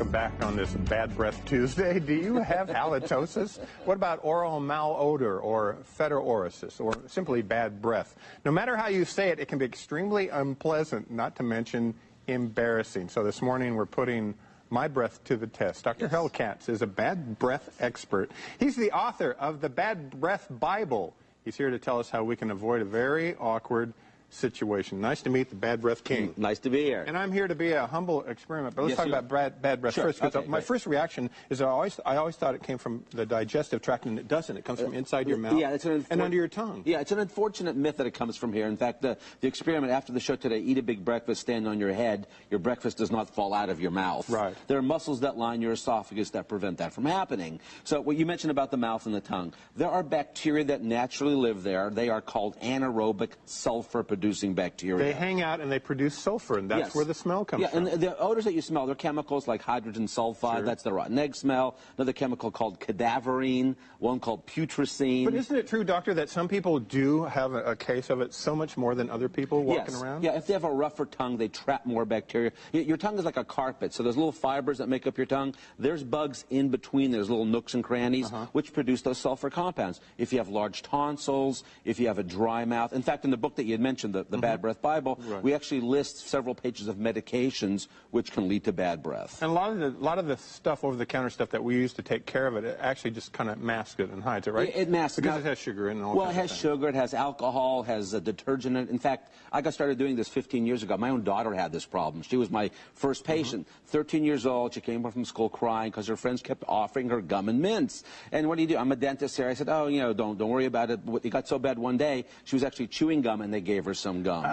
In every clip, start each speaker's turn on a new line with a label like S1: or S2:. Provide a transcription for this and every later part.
S1: Welcome back on this Bad Breath Tuesday. Do you have halitosis? What about oral malodor or fetorosis or simply bad breath? No matter how you say it, it can be extremely unpleasant, not to mention embarrassing. So this morning we're putting my breath to the test. Dr.
S2: Yes.
S1: Hellcats is a bad breath expert. He's the author of the Bad Breath Bible. He's here to tell us how we can avoid a very awkward situation. Nice to meet the Bad Breath King.
S2: Nice to be here.
S1: And I'm here to be a humble experiment, but let's talk about bad breath first.
S2: Okay,
S1: my first reaction is I always thought it came from the digestive tract, and it doesn't. It comes from inside your mouth and under your tongue.
S2: Yeah, it's an unfortunate myth that it comes from here. In fact, the experiment after the show today, eat a big breakfast, stand on your head, your breakfast does not fall out of your mouth.
S1: Right.
S2: There are muscles that line your esophagus that prevent that from happening. So what you mentioned about the mouth and the tongue, there are bacteria that naturally live there. They are called anaerobic sulfur-producing bacteria.
S1: They hang out and they produce sulfur, and that's where the smell comes from.
S2: Yeah, and the odors that you smell, they're chemicals like hydrogen sulfide, that's the rotten egg smell, another chemical called cadaverine, one called putrescine.
S1: But isn't it true, doctor, that some people do have a case of it so much more than other people walking around?
S2: Yeah, if they have a rougher tongue, they trap more bacteria. Your tongue is like a carpet, so there's little fibers that make up your tongue. There's bugs in between, there's little nooks and crannies, which produce those sulfur compounds. If you have large tonsils, if you have a dry mouth. In fact, in the book that you had mentioned, the Bad Breath Bible, we actually list several pages of medications which can lead to bad breath.
S1: And a lot of the stuff, over-the-counter stuff that we use to take care of it, it actually just kind of masks it and hides it, right?
S2: It masks it.
S1: Because it has sugar in it.
S2: Well, it has sugar, it has alcohol, has a detergent in it. In fact, I got started doing this 15 years ago. My own daughter had this problem. She was my first patient. 13 years old, she came home from school crying because her friends kept offering her gum and mints. And what do you do? I'm a dentist here. I said, oh, you know, don't worry about it. It got so bad one day, she was actually chewing gum and they gave her some gum.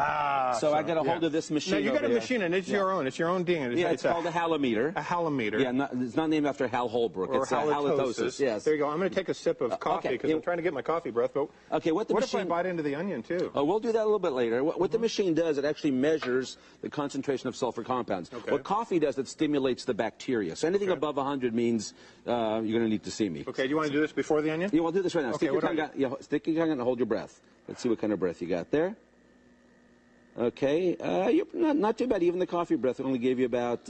S2: So I got a hold of this machine.
S1: No, you got a
S2: here.
S1: machine, and it's your own. It's your own ding.
S2: It's called a halometer.
S1: A halometer.
S2: Yeah, it's not named after Hal Holbrook.
S1: Or
S2: it's halitosis. Yes.
S1: There you go. I'm going to take a sip of coffee because I'm trying to get my coffee breath. But what if I bite into the onion too?
S2: Oh, we'll do that a little bit later. What the machine does, it actually measures the concentration of sulfur compounds. What coffee does, it stimulates the bacteria. So anything above 100 means you're going to need to see me.
S1: Okay. Do you want to do this before the onion?
S2: Yeah, we'll do this right now.
S1: Okay,
S2: Stick your tongue out and hold your breath. Let's see what kind of breath you got there. Okay, you're not too bad. Even the coffee breath only gave you about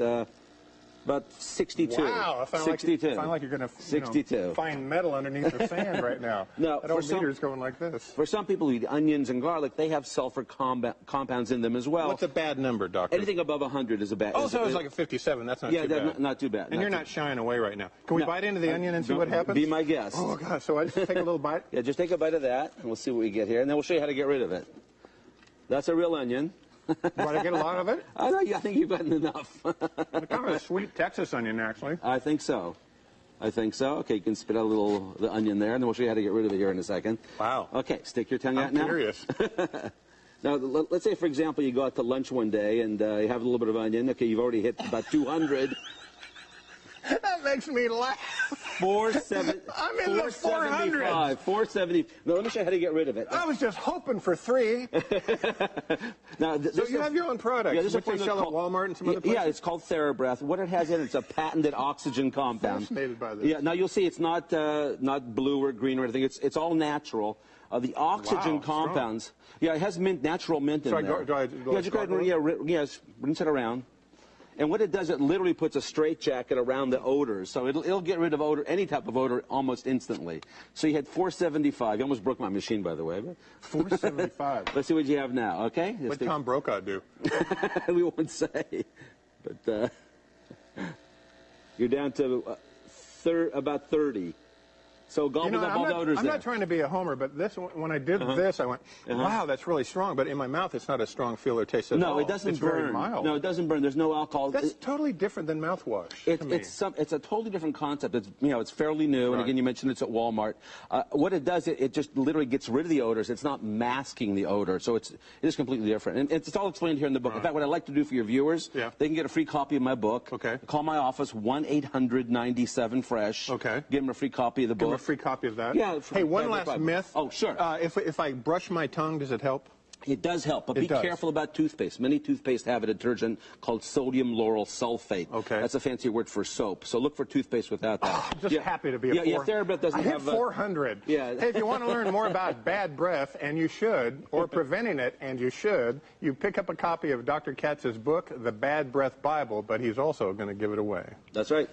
S2: 62.
S1: Wow, I find
S2: 62.
S1: like you're going to find metal underneath the sand right now.
S2: No,
S1: that old meter's going like this.
S2: For some people who eat onions and garlic, they have sulfur compounds in them as well.
S1: What's a bad number, doctor?
S2: Anything above 100 is a bad.
S1: Oh, so it's like a 57. That's not too bad.
S2: Yeah, not too bad.
S1: And you're not shying away right now. Can we bite into the onion and see what happens?
S2: Be my guest.
S1: Oh, gosh. So I just take a little bite?
S2: Yeah, just take a bite of that, and we'll see what we get here. And then we'll show you how to get rid of it. That's a real onion.
S1: Do I get a lot of it?
S2: I think you've gotten enough.
S1: It's kind of a sweet Texas onion, actually.
S2: I think so. Okay, you can spit out the onion there, and then we'll show you how to get rid of it here in a second.
S1: Wow.
S2: Okay, stick your tongue out now.
S1: I'm curious.
S2: Now, let's say, for example, you go out to lunch one day, and you have a little bit of onion. Okay, you've already hit about 200.
S1: That makes me laugh.
S2: 470.
S1: I'm in the 400s.
S2: 470. Now, let me show you how to get rid of it.
S1: I was just hoping for 3.
S2: Now,
S1: so you have your own product, which they sell at Walmart and some other places?
S2: Yeah, it's called TheraBreath. What it has in it's a patented oxygen compound.
S1: Fascinated by this.
S2: Yeah, now you'll see it's not blue or green or anything. It's all natural. The oxygen compounds.
S1: Strong.
S2: Yeah, it has natural mint in there.
S1: Do I go
S2: just go ahead and rinse it around. And what it does, it literally puts a straitjacket around the odors. So it'll get rid of odor, any type of odor, almost instantly. So you had 475. You almost broke my machine, by the way.
S1: 475.
S2: Let's see what you have now, okay?
S1: What did Tom Brokaw do?
S2: We won't say. But you're down to about 30. So gobbled up all the odors
S1: I'm not trying to be a homer, but when I did this, I went, wow, that's really strong. But in my mouth, it's not a strong feel or taste at all.
S2: No, it doesn't burn.
S1: It's very mild.
S2: No, it doesn't burn. There's no alcohol.
S1: That's totally different than mouthwash.
S2: It's a totally different concept. It's fairly new, and again, you mentioned it's at Walmart. What it does, it just literally gets rid of the odors. It's not masking the odor, so it is completely different. And it's all explained here in the book. In fact, what I'd like to do for your viewers, they can get a free copy of my book.
S1: Okay.
S2: Call my office, 1-800-97-FRESH.
S1: Okay.
S2: Give them a free copy of the book.
S1: Give them a free copy of that.
S2: Yeah.
S1: Hey, one last myth.
S2: Oh, sure.
S1: If I brush my tongue, does it help?
S2: It does help, but be careful about toothpaste. Many toothpaste have a detergent called sodium lauryl sulfate.
S1: Okay.
S2: That's a fancy word for soap. So look for toothpaste without that.
S1: I'm just happy to be a
S2: TheraBreath doesn't have
S1: 400.
S2: Yeah.
S1: Hey, if you want to learn more about bad breath, and you should, or preventing it, and you should, you pick up a copy of Dr. Katz's book, The Bad Breath Bible, but he's also going to give it away.
S2: That's right.